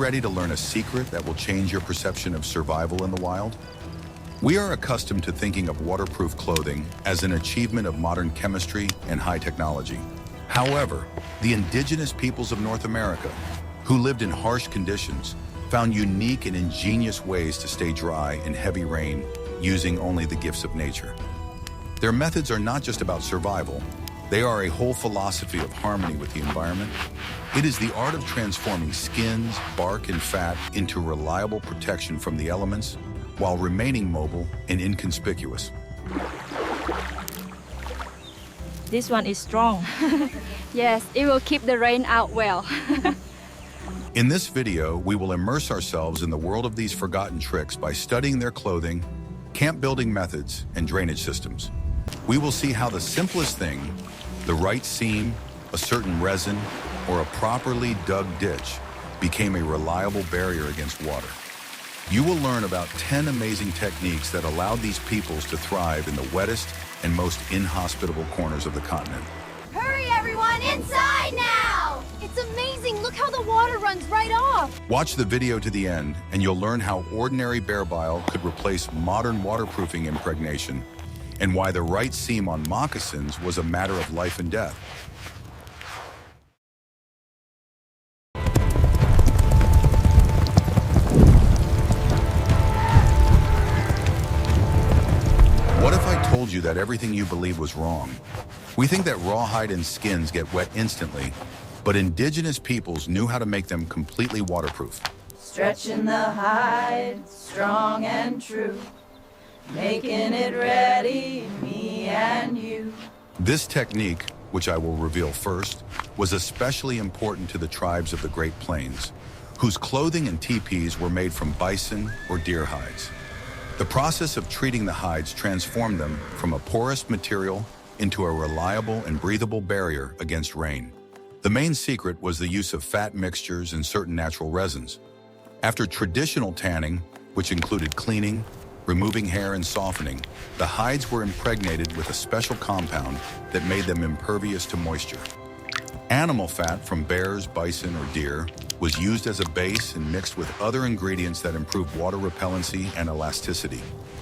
ready to learn a secret that will change your perception of survival in the wild? We are accustomed to thinking of waterproof clothing as an achievement of modern chemistry and high technology. However, the indigenous peoples of North America, who lived in harsh conditions, found unique and ingenious ways to stay dry in heavy rain using only the gifts of nature. Their methods are not just about survival, they are a whole philosophy of harmony with the environment. It is the art of transforming skins, bark, and fat into reliable protection from the elements while remaining mobile and inconspicuous. This one is strong. Yes, it will keep the rain out well. In this video, we will immerse ourselves in the world of these forgotten tricks by studying their clothing, camp building methods, and drainage systems. We will see how the simplest thing, the right seam, a certain resin, or a properly dug ditch, became a reliable barrier against water. You will learn about 10 amazing techniques that allowed these peoples to thrive in the wettest and most inhospitable corners of the continent. Hurry, everyone, inside now! It's amazing, look how the water runs right off! Watch the video to the end, and you'll learn how ordinary bear bile could replace modern waterproofing impregnation, and why the right seam on moccasins was a matter of life and death. What if I told you that everything you believe was wrong? We think that rawhide and skins get wet instantly, but indigenous peoples knew how to make them completely waterproof. Stretching the hide, strong and true, making it ready, me and you. This technique, which I will reveal first, was especially important to the tribes of the Great Plains, whose clothing and teepees were made from bison or deer hides. The process of treating the hides transformed them from a porous material into a reliable and breathable barrier against rain. The main secret was the use of fat mixtures and certain natural resins. After traditional tanning, which included cleaning, removing hair, and softening, the hides were impregnated with a special compound that made them impervious to moisture. Animal fat from bears, bison, or deer was used as a base and mixed with other ingredients that improved water repellency and elasticity.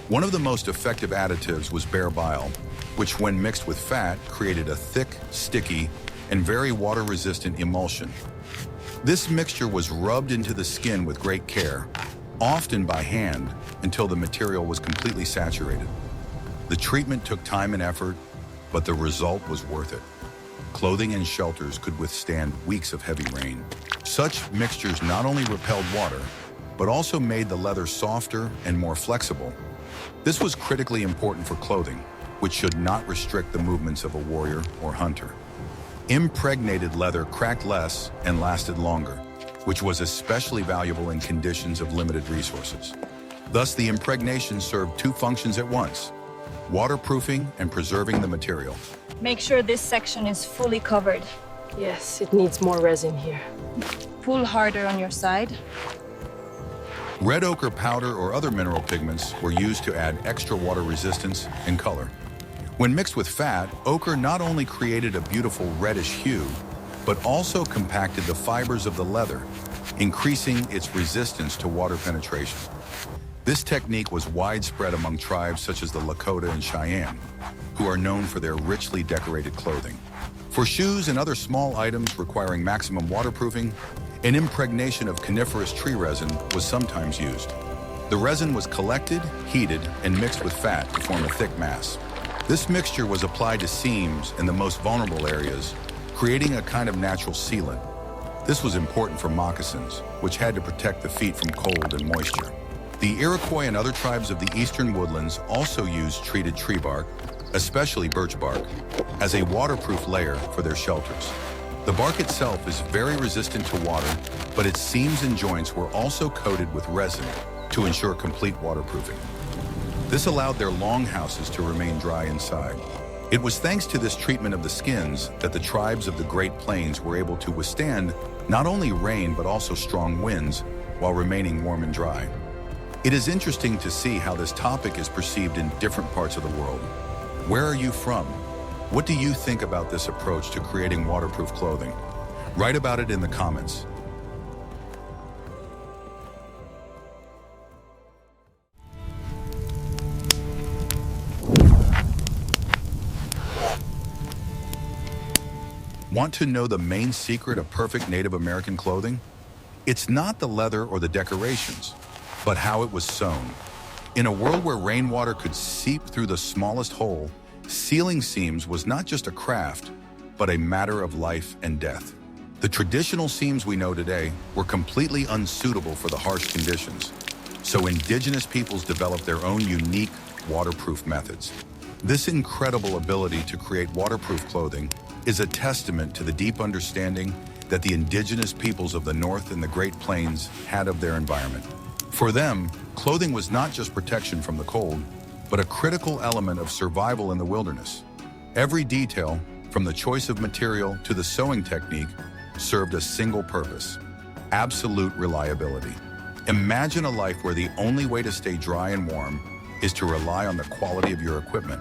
One of the most effective additives was bear bile, which when mixed with fat created a thick, sticky, and very water-resistant emulsion. This mixture was rubbed into the skin with great care, often by hand, until the material was completely saturated. The treatment took time and effort, but the result was worth it. Clothing and shelters could withstand weeks of heavy rain. Such mixtures not only repelled water, but also made the leather softer and more flexible. This was critically important for clothing, which should not restrict the movements of a warrior or hunter. Impregnated leather cracked less and lasted longer, which was especially valuable in conditions of limited resources. Thus, the impregnation served two functions at once: waterproofing and preserving the material. Make sure this section is fully covered. Yes, it needs more resin here. Pull harder on your side. Red ochre powder or other mineral pigments were used to add extra water resistance and color. When mixed with fat, ochre not only created a beautiful reddish hue, but also compacted the fibers of the leather, increasing its resistance to water penetration. This technique was widespread among tribes such as the Lakota and Cheyenne, who are known for their richly decorated clothing. For shoes and other small items requiring maximum waterproofing, an impregnation of coniferous tree resin was sometimes used. The resin was collected, heated, and mixed with fat to form a thick mass. This mixture was applied to seams in the most vulnerable areas, creating a kind of natural sealant. This was important for moccasins, which had to protect the feet from cold and moisture. The Iroquois and other tribes of the eastern woodlands also used treated tree bark, especially birch bark, as a waterproof layer for their shelters. The bark itself is very resistant to water, but its seams and joints were also coated with resin to ensure complete waterproofing. This allowed their longhouses to remain dry inside. It was thanks to this treatment of the skins that the tribes of the Great Plains were able to withstand not only rain but also strong winds while remaining warm and dry. It is interesting to see how this topic is perceived in different parts of the world. Where are you from? What do you think about this approach to creating waterproof clothing? Write about it in the comments. Want to know the main secret of perfect Native American clothing? It's not the leather or the decorations, but how it was sewn. In a world where rainwater could seep through the smallest hole, sealing seams was not just a craft, but a matter of life and death. The traditional seams we know today were completely unsuitable for the harsh conditions, so indigenous peoples developed their own unique waterproof methods. This incredible ability to create waterproof clothing is a testament to the deep understanding that the indigenous peoples of the North and the Great Plains had of their environment. For them, clothing was not just protection from the cold, but a critical element of survival in the wilderness. Every detail, from the choice of material to the sewing technique, served a single purpose: absolute reliability. Imagine a life where the only way to stay dry and warm is to rely on the quality of your equipment.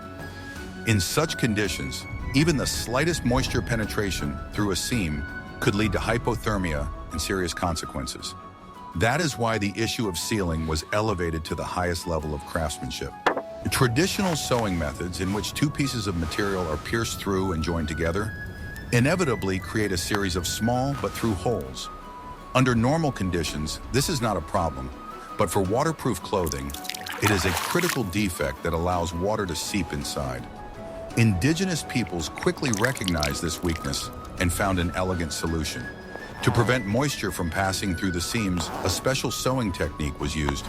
In such conditions, even the slightest moisture penetration through a seam could lead to hypothermia and serious consequences. That is why the issue of sealing was elevated to the highest level of craftsmanship. Traditional sewing methods, in which two pieces of material are pierced through and joined together, inevitably create a series of small but through holes. Under normal conditions, this is not a problem, but for waterproof clothing, it is a critical defect that allows water to seep inside. Indigenous peoples quickly recognized this weakness and found an elegant solution. To prevent moisture from passing through the seams, a special sewing technique was used,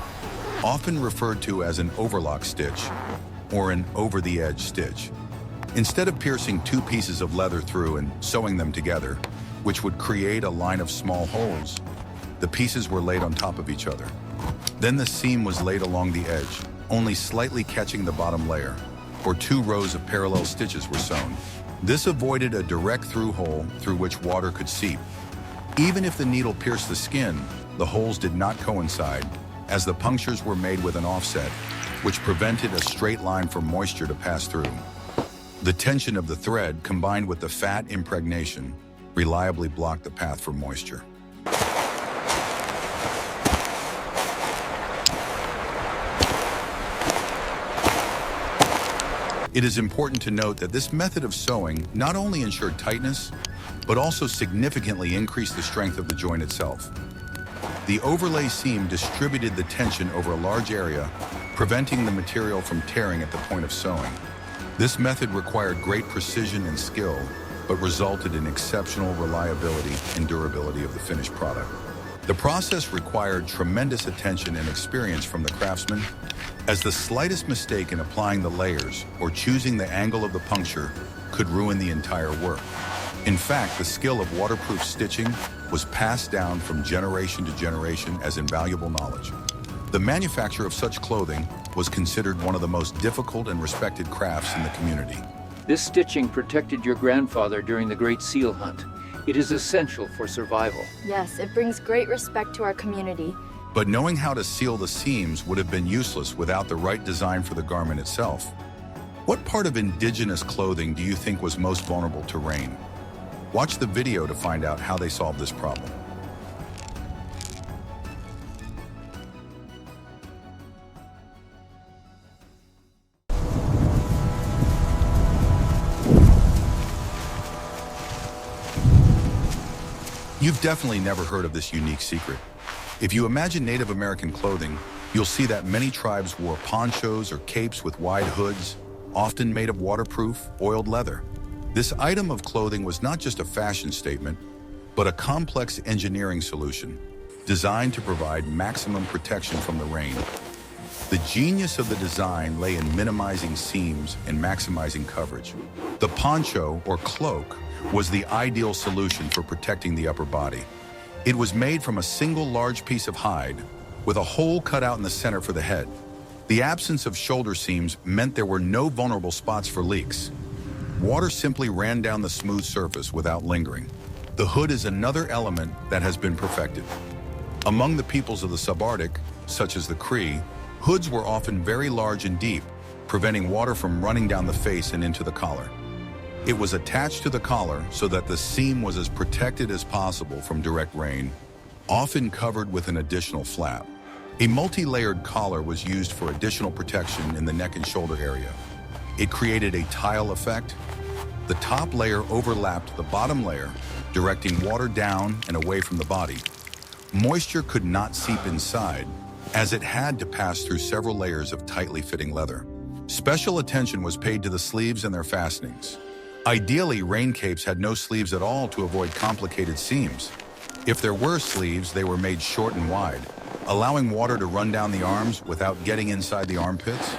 often referred to as an overlock stitch or an over-the-edge stitch. Instead of piercing two pieces of leather through and sewing them together, which would create a line of small holes, the pieces were laid on top of each other. Then the seam was laid along the edge, only slightly catching the bottom layer, or two rows of parallel stitches were sewn. This avoided a direct through hole through which water could seep. Even if the needle pierced the skin, the holes did not coincide, as the punctures were made with an offset, which prevented a straight line for moisture to pass through. The tension of the thread, combined with the fat impregnation, reliably blocked the path for moisture. It is important to note that this method of sewing not only ensured tightness, but also significantly increased the strength of the joint itself. The overlay seam distributed the tension over a large area, preventing the material from tearing at the point of sewing. This method required great precision and skill, but resulted in exceptional reliability and durability of the finished product. The process required tremendous attention and experience from the craftsman, as the slightest mistake in applying the layers or choosing the angle of the puncture could ruin the entire work. In fact, the skill of waterproof stitching was passed down from generation to generation as invaluable knowledge. The manufacture of such clothing was considered one of the most difficult and respected crafts in the community. This stitching protected your grandfather during the Great Seal Hunt. It is essential for survival. Yes, it brings great respect to our community. But knowing how to seal the seams would have been useless without the right design for the garment itself. What part of indigenous clothing do you think was most vulnerable to rain? Watch the video to find out how they solved this problem. You've definitely never heard of this unique secret. If you imagine Native American clothing, you'll see that many tribes wore ponchos or capes with wide hoods, often made of waterproof, oiled leather. This item of clothing was not just a fashion statement, but a complex engineering solution designed to provide maximum protection from the rain. The genius of the design lay in minimizing seams and maximizing coverage. The poncho, or cloak, was the ideal solution for protecting the upper body. It was made from a single large piece of hide, with a hole cut out in the center for the head. The absence of shoulder seams meant there were no vulnerable spots for leaks. Water simply ran down the smooth surface without lingering. The hood is another element that has been perfected. Among the peoples of the subarctic, such as the Cree, hoods were often very large and deep, preventing water from running down the face and into the collar. It was attached to the collar so that the seam was as protected as possible from direct rain, often covered with an additional flap. A multi-layered collar was used for additional protection in the neck and shoulder area. It created a tile effect, The top layer overlapped the bottom layer, directing water down and away from the body. Moisture could not seep inside, as it had to pass through several layers of tightly fitting leather. Special attention was paid to the sleeves and their fastenings. Ideally, rain capes had no sleeves at all to avoid complicated seams. If there were sleeves, they were made short and wide, allowing water to run down the arms without getting inside the armpits.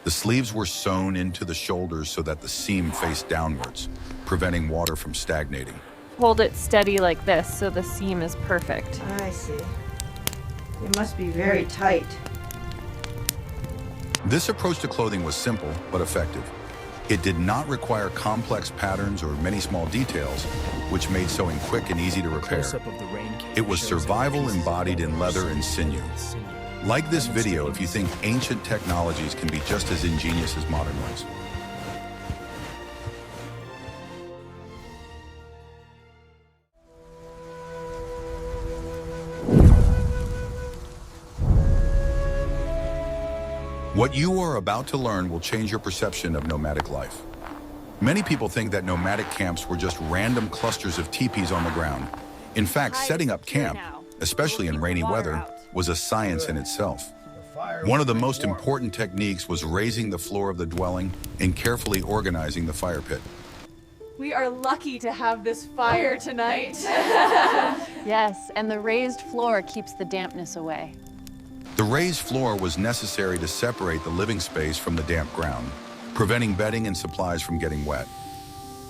The sleeves were sewn into the shoulders so that the seam faced downwards, preventing water from stagnating. Hold it steady like this so the seam is perfect. I see. It must be very tight. This approach to clothing was simple but effective. It did not require complex patterns or many small details, which made sewing quick and easy to repair. It was survival embodied in leather and sinew. Like this video if you think ancient technologies can be just as ingenious as modern ones. What you are about to learn will change your perception of nomadic life. Many people think that nomadic camps were just random clusters of teepees on the ground. In fact, setting up camp, especially in rainy weather, was a science in itself. One of the most important techniques was raising the floor of the dwelling and carefully organizing the fire pit. We are lucky to have this fire tonight. Yes, and the raised floor keeps the dampness away. The raised floor was necessary to separate the living space from the damp ground, preventing bedding and supplies from getting wet.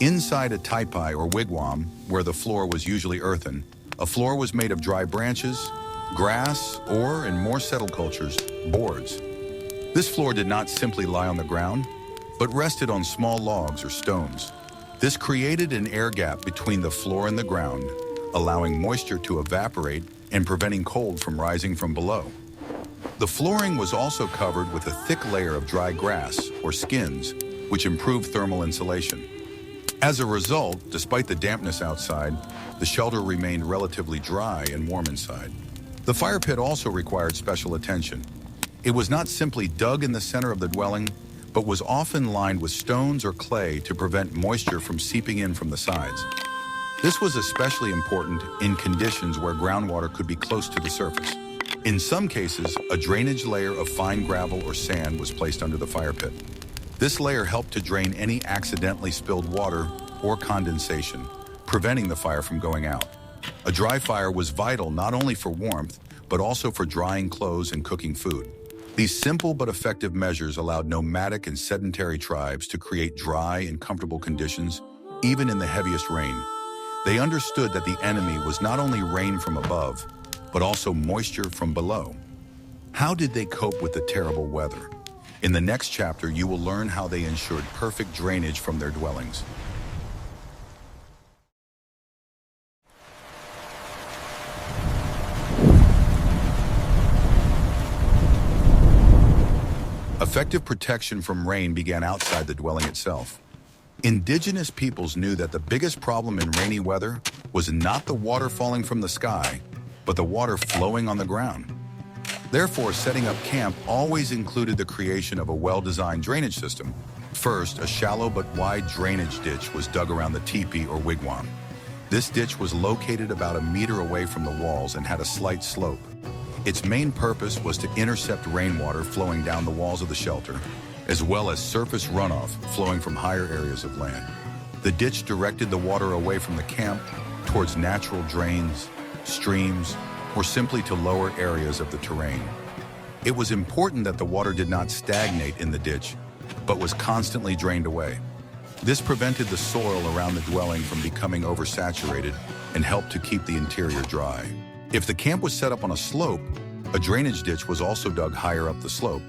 Inside a taipai or wigwam, where the floor was usually earthen, a floor was made of dry branches, grass, or, in more settled cultures, boards. This floor did not simply lie on the ground, but rested on small logs or stones. This created an air gap between the floor and the ground, allowing moisture to evaporate and preventing cold from rising from below. The flooring was also covered with a thick layer of dry grass, or skins, which improved thermal insulation. As a result, despite the dampness outside, the shelter remained relatively dry and warm inside. The fire pit also required special attention. It was not simply dug in the center of the dwelling, but was often lined with stones or clay to prevent moisture from seeping in from the sides. This was especially important in conditions where groundwater could be close to the surface. In some cases, a drainage layer of fine gravel or sand was placed under the fire pit. This layer helped to drain any accidentally spilled water or condensation, preventing the fire from going out. A dry fire was vital not only for warmth, but also for drying clothes and cooking food. These simple but effective measures allowed nomadic and sedentary tribes to create dry and comfortable conditions, even in the heaviest rain. They understood that the enemy was not only rain from above, but also moisture from below. How did they cope with the terrible weather? In the next chapter, you will learn how they ensured perfect drainage from their dwellings. Effective protection from rain began outside the dwelling itself. Indigenous peoples knew that the biggest problem in rainy weather was not the water falling from the sky, but the water flowing on the ground. Therefore, setting up camp always included the creation of a well-designed drainage system. First, a shallow but wide drainage ditch was dug around the teepee or wigwam. This ditch was located about a meter away from the walls and had a slight slope. Its main purpose was to intercept rainwater flowing down the walls of the shelter, as well as surface runoff flowing from higher areas of land. The ditch directed the water away from the camp towards natural drains, streams, or simply to lower areas of the terrain. It was important that the water did not stagnate in the ditch, but was constantly drained away. This prevented the soil around the dwelling from becoming oversaturated and helped to keep the interior dry. If the camp was set up on a slope, a drainage ditch was also dug higher up the slope,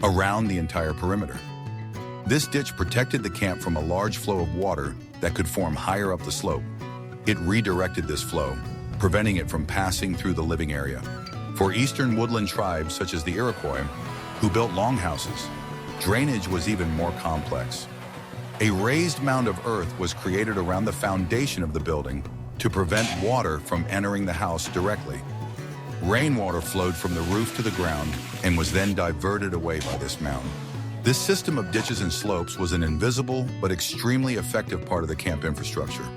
around the entire perimeter. This ditch protected the camp from a large flow of water that could form higher up the slope. It redirected this flow, preventing it from passing through the living area. For eastern woodland tribes such as the Iroquois, who built longhouses, drainage was even more complex. A raised mound of earth was created around the foundation of the building to prevent water from entering the house directly. Rainwater flowed from the roof to the ground and was then diverted away by this mound. This system of ditches and slopes was an invisible but extremely effective part of the camp infrastructure.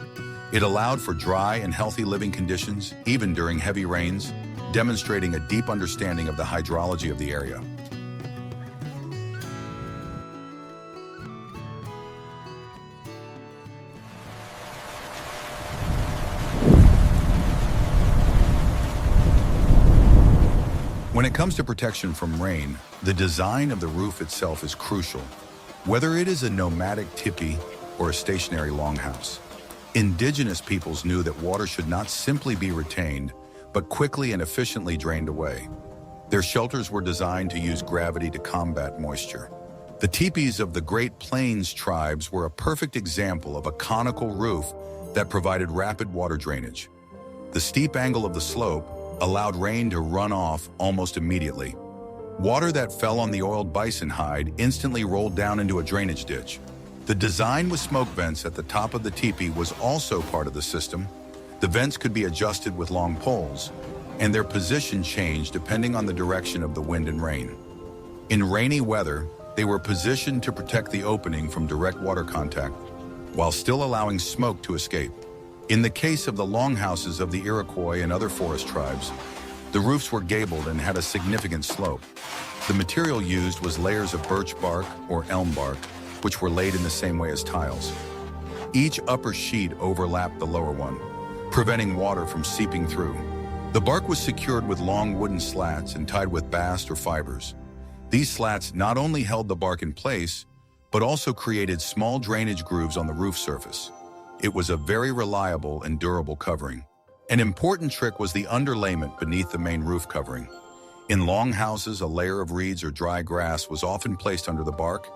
It allowed for dry and healthy living conditions, even during heavy rains, demonstrating a deep understanding of the hydrology of the area. When it comes to protection from rain, the design of the roof itself is crucial, whether it is a nomadic tipi or a stationary longhouse. Indigenous peoples knew that water should not simply be retained, but quickly and efficiently drained away. Their shelters were designed to use gravity to combat moisture. The tipis of the Great Plains tribes were a perfect example of a conical roof that provided rapid water drainage. The steep angle of the slope allowed rain to run off almost immediately. Water that fell on the oiled bison hide instantly rolled down into a drainage ditch. The design with smoke vents at the top of the teepee was also part of the system. The vents could be adjusted with long poles, and their position changed depending on the direction of the wind and rain. In rainy weather, they were positioned to protect the opening from direct water contact, while still allowing smoke to escape. In the case of the longhouses of the Iroquois and other forest tribes, the roofs were gabled and had a significant slope. The material used was layers of birch bark or elm bark, which were laid in the same way as tiles. Each upper sheet overlapped the lower one, preventing water from seeping through. The bark was secured with long wooden slats and tied with bast or fibers. These slats not only held the bark in place, but also created small drainage grooves on the roof surface. It was a very reliable and durable covering. An important trick was the underlayment beneath the main roof covering. In longhouses, a layer of reeds or dry grass was often placed under the bark,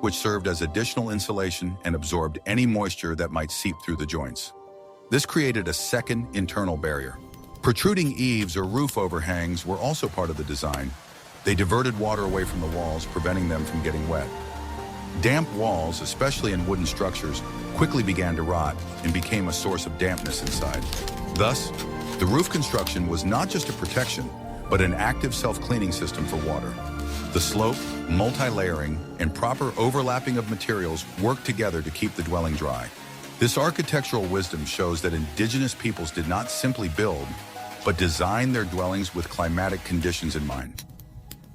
which served as additional insulation and absorbed any moisture that might seep through the joints. This created a second internal barrier. Protruding eaves or roof overhangs were also part of the design. They diverted water away from the walls, preventing them from getting wet. Damp walls, especially in wooden structures, quickly began to rot and became a source of dampness inside. Thus, the roof construction was not just a protection, but an active self-cleaning system for water. The slope, multi-layering, and proper overlapping of materials worked together to keep the dwelling dry. This architectural wisdom shows that indigenous peoples did not simply build, but design their dwellings with climatic conditions in mind.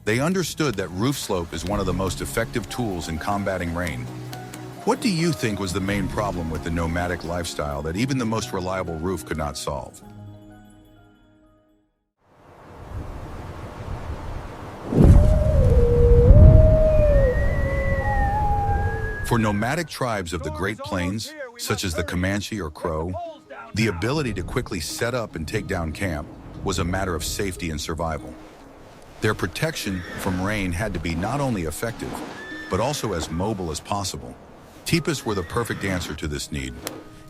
They understood that roof slope is one of the most effective tools in combating rain. What do you think was the main problem with the nomadic lifestyle that even the most reliable roof could not solve? For nomadic tribes of the Great Plains, such as the Comanche or Crow, the ability to quickly set up and take down camp was a matter of safety and survival. Their protection from rain had to be not only effective, but also as mobile as possible. Teepees were the perfect answer to this need.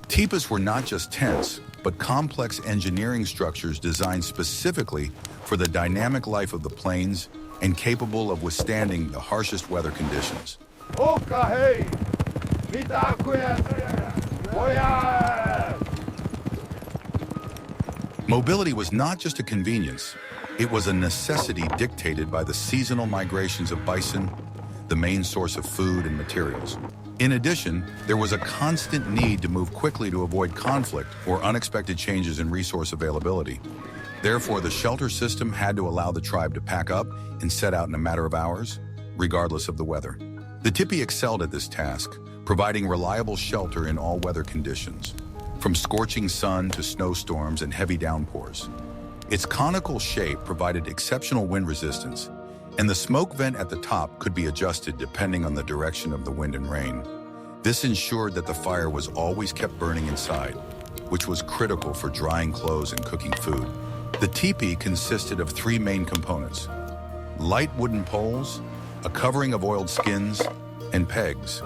Teepees were not just tents, but complex engineering structures designed specifically for the dynamic life of the plains and capable of withstanding the harshest weather conditions. Mobility was not just a convenience, it was a necessity dictated by the seasonal migrations of bison, the main source of food and materials. In addition, there was a constant need to move quickly to avoid conflict or unexpected changes in resource availability. Therefore, the shelter system had to allow the tribe to pack up and set out in a matter of hours, regardless of the weather. The tipi excelled at this task, providing reliable shelter in all weather conditions, from scorching sun to snowstorms and heavy downpours. Its conical shape provided exceptional wind resistance, and the smoke vent at the top could be adjusted depending on the direction of the wind and rain. This ensured that the fire was always kept burning inside, which was critical for drying clothes and cooking food. The teepee consisted of three main components: light wooden poles, a covering of oiled skins, and pegs.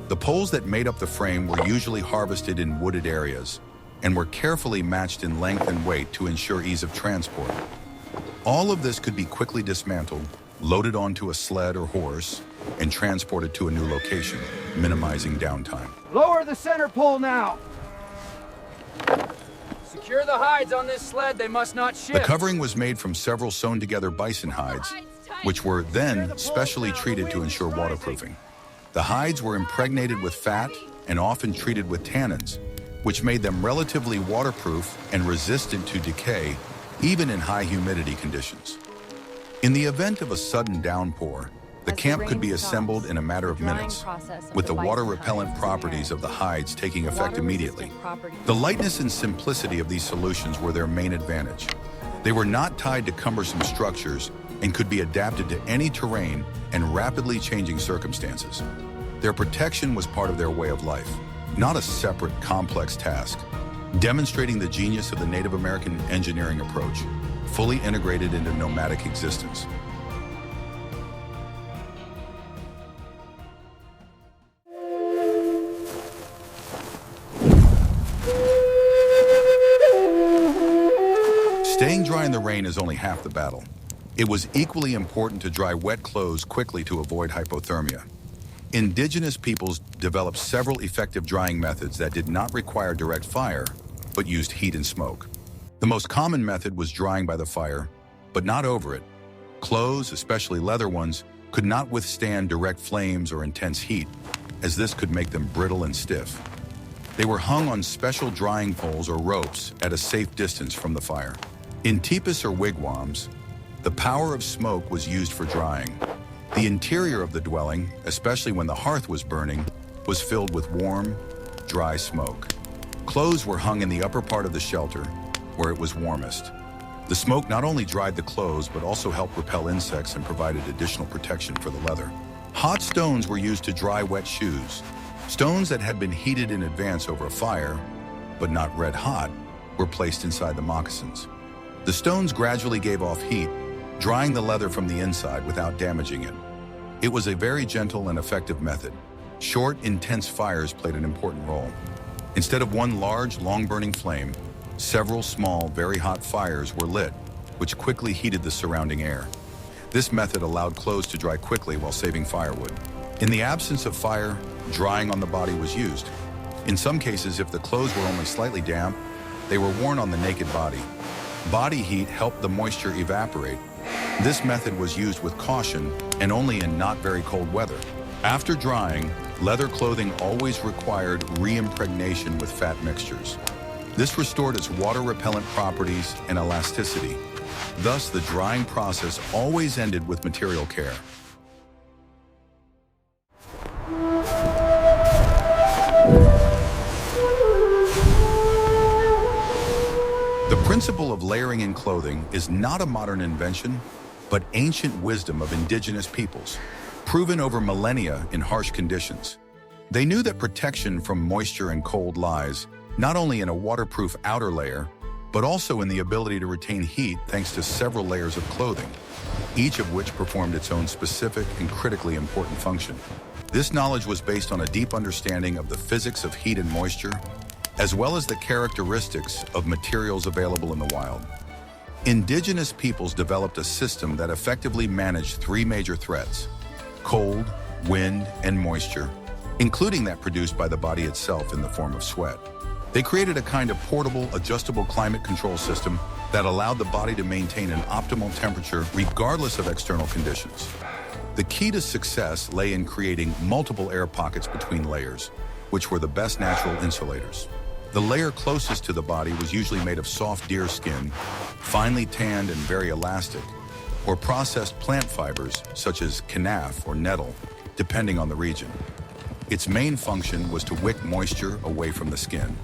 The poles that made up the frame were usually harvested in wooded areas and were carefully matched in length and weight to ensure ease of transport. All of this could be quickly dismantled, loaded onto a sled or horse, and transported to a new location, minimizing downtime. Lower the center pole now! Secure the hides on this sled, they must not shift. The covering was made from several sewn-together bison hides, which were then specially treated to ensure waterproofing. The hides were impregnated with fat and often treated with tannins, which made them relatively waterproof and resistant to decay, even in high humidity conditions. In the event of a sudden downpour, the camp could be assembled in a matter of minutes, with the water-repellent properties of the hides taking effect immediately. The lightness and simplicity of these solutions were their main advantage. They were not tied to cumbersome structures and could be adapted to any terrain and rapidly changing circumstances. Their protection was part of their way of life, not a separate, complex task, demonstrating the genius of the Native American engineering approach, fully integrated into nomadic existence. Staying dry in the rain is only half the battle. It was equally important to dry wet clothes quickly to avoid hypothermia. Indigenous peoples developed several effective drying methods that did not require direct fire, but used heat and smoke. The most common method was drying by the fire, but not over it. Clothes, especially leather ones, could not withstand direct flames or intense heat, as this could make them brittle and stiff. They were hung on special drying poles or ropes at a safe distance from the fire. In tipis or wigwams, the power of smoke was used for drying. The interior of the dwelling, especially when the hearth was burning, was filled with warm, dry smoke. Clothes were hung in the upper part of the shelter, where it was warmest. The smoke not only dried the clothes, but also helped repel insects and provided additional protection for the leather. Hot stones were used to dry wet shoes. Stones that had been heated in advance over a fire, but not red hot, were placed inside the moccasins. The stones gradually gave off heat, drying the leather from the inside without damaging it. It was a very gentle and effective method. Short, intense fires played an important role. Instead of one large, long-burning flame, several small, very hot fires were lit, which quickly heated the surrounding air. This method allowed clothes to dry quickly while saving firewood. In the absence of fire, drying on the body was used. In some cases, if the clothes were only slightly damp, they were worn on the naked body. Body heat helped the moisture evaporate. This method was used with caution and only in not very cold weather. After drying, leather clothing always required re-impregnation with fat mixtures. This restored its water-repellent properties and elasticity. Thus, the drying process always ended with material care. The principle of layering in clothing is not a modern invention, but ancient wisdom of indigenous peoples, proven over millennia in harsh conditions. They knew that protection from moisture and cold lies not only in a waterproof outer layer, but also in the ability to retain heat thanks to several layers of clothing, each of which performed its own specific and critically important function. This knowledge was based on a deep understanding of the physics of heat and moisture, as well as the characteristics of materials available in the wild. Indigenous peoples developed a system that effectively managed three major threats: cold, wind, and moisture, including that produced by the body itself in the form of sweat. They created a kind of portable, adjustable climate control system that allowed the body to maintain an optimal temperature regardless of external conditions. The key to success lay in creating multiple air pockets between layers, which were the best natural insulators. The layer closest to the body was usually made of soft deer skin, finely tanned and very elastic, or processed plant fibers such as kenaf or nettle, depending on the region. Its main function was to wick moisture away from the skin.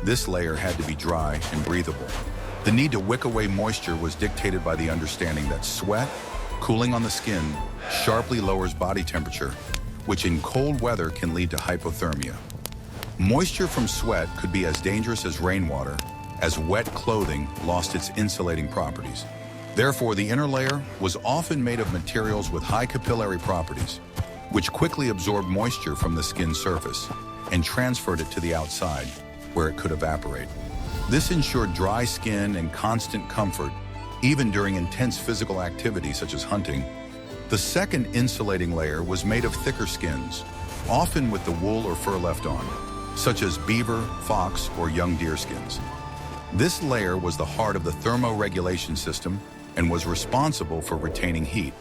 This layer had to be dry and breathable. The need to wick away moisture was dictated by the understanding that sweat, cooling on the skin, sharply lowers body temperature, which in cold weather can lead to hypothermia. Moisture from sweat could be as dangerous as rainwater, as wet clothing lost its insulating properties. Therefore, the inner layer was often made of materials with high capillary properties, which quickly absorbed moisture from the skin surface and transferred it to the outside, where it could evaporate. This ensured dry skin and constant comfort, even during intense physical activity such as hunting. The second insulating layer was made of thicker skins, often with the wool or fur left on, such as beaver, fox, or young deer skins. This layer was the heart of the thermoregulation system and was responsible for retaining heat.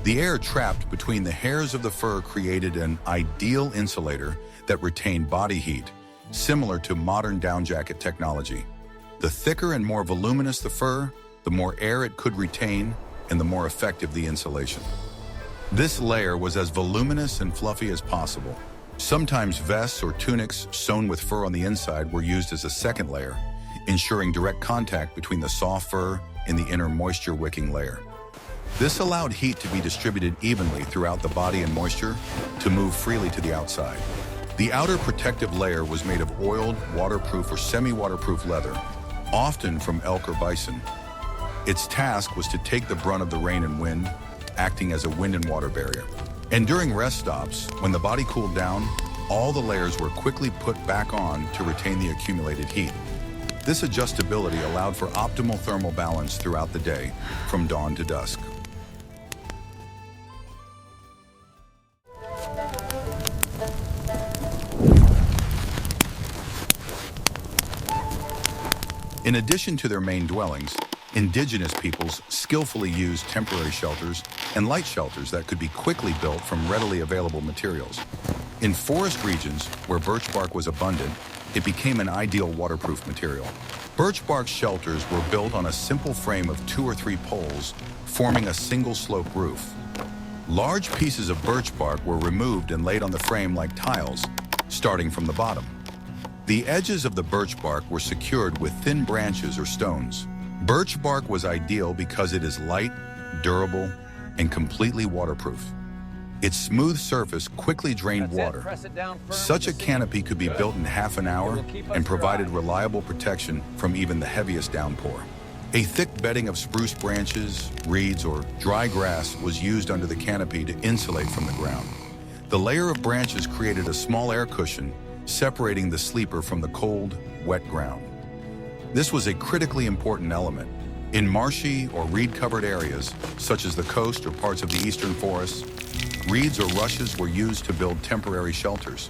The air trapped between the hairs of the fur created an ideal insulator that retained body heat, similar to modern down jacket technology. The thicker and more voluminous the fur, the more air it could retain and the more effective the insulation. This layer was as voluminous and fluffy as possible. Sometimes vests or tunics sewn with fur on the inside were used as a second layer, ensuring direct contact between the soft fur and the inner moisture-wicking layer. This allowed heat to be distributed evenly throughout the body and moisture to move freely to the outside. The outer protective layer was made of oiled, waterproof or semi-waterproof leather, often from elk or bison. Its task was to take the brunt of the rain and wind, acting as a wind and water barrier. And during rest stops, when the body cooled down, all the layers were quickly put back on to retain the accumulated heat. This adjustability allowed for optimal thermal balance throughout the day, from dawn to dusk. In addition to their main dwellings, indigenous peoples skillfully used temporary shelters and light shelters that could be quickly built from readily available materials. In forest regions where birch bark was abundant, it became an ideal waterproof material. Birch bark shelters were built on a simple frame of 2 or 3 poles, forming a single slope roof. Large pieces of birch bark were removed and laid on the frame like tiles, starting from the bottom. The edges of the birch bark were secured with thin branches or stones. Birch bark was ideal because it is light, durable, and completely waterproof. Its smooth surface quickly drained water. Such a canopy could be built in half an hour and provided reliable protection from even the heaviest downpour. A thick bedding of spruce branches, reeds, or dry grass was used under the canopy to insulate from the ground. The layer of branches created a small air cushion, separating the sleeper from the cold, wet ground. This was a critically important element. In marshy or reed-covered areas, such as the coast or parts of the eastern forests, reeds or rushes were used to build temporary shelters.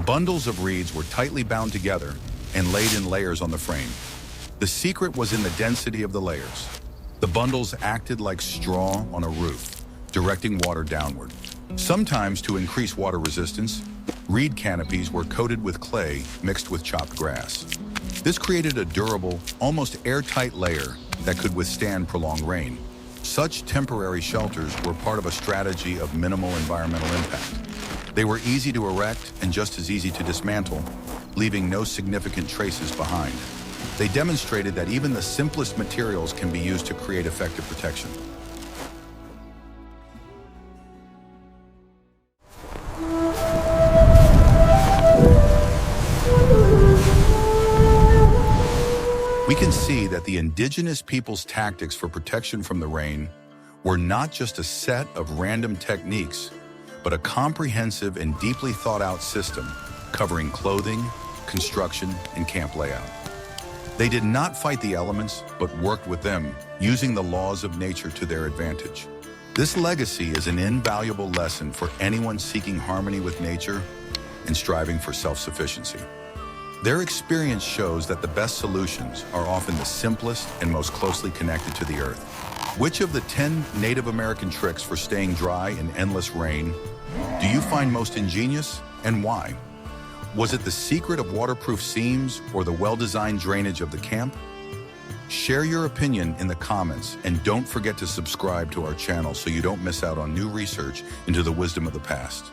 Bundles of reeds were tightly bound together and laid in layers on the frame. The secret was in the density of the layers. The bundles acted like straw on a roof, directing water downward. Sometimes, to increase water resistance, reed canopies were coated with clay mixed with chopped grass. This created a durable, almost airtight layer that could withstand prolonged rain. Such temporary shelters were part of a strategy of minimal environmental impact. They were easy to erect and just as easy to dismantle, leaving no significant traces behind. They demonstrated that even the simplest materials can be used to create effective protection. We can see that the indigenous people's tactics for protection from the rain were not just a set of random techniques, but a comprehensive and deeply thought-out system covering clothing, construction, and camp layout. They did not fight the elements, but worked with them, using the laws of nature to their advantage. This legacy is an invaluable lesson for anyone seeking harmony with nature and striving for self-sufficiency. Their experience shows that the best solutions are often the simplest and most closely connected to the earth. Which of the 10 Native American tricks for staying dry in endless rain do you find most ingenious, and why? Was it the secret of waterproof seams or the well-designed drainage of the camp? Share your opinion in the comments, and don't forget to subscribe to our channel so you don't miss out on new research into the wisdom of the past.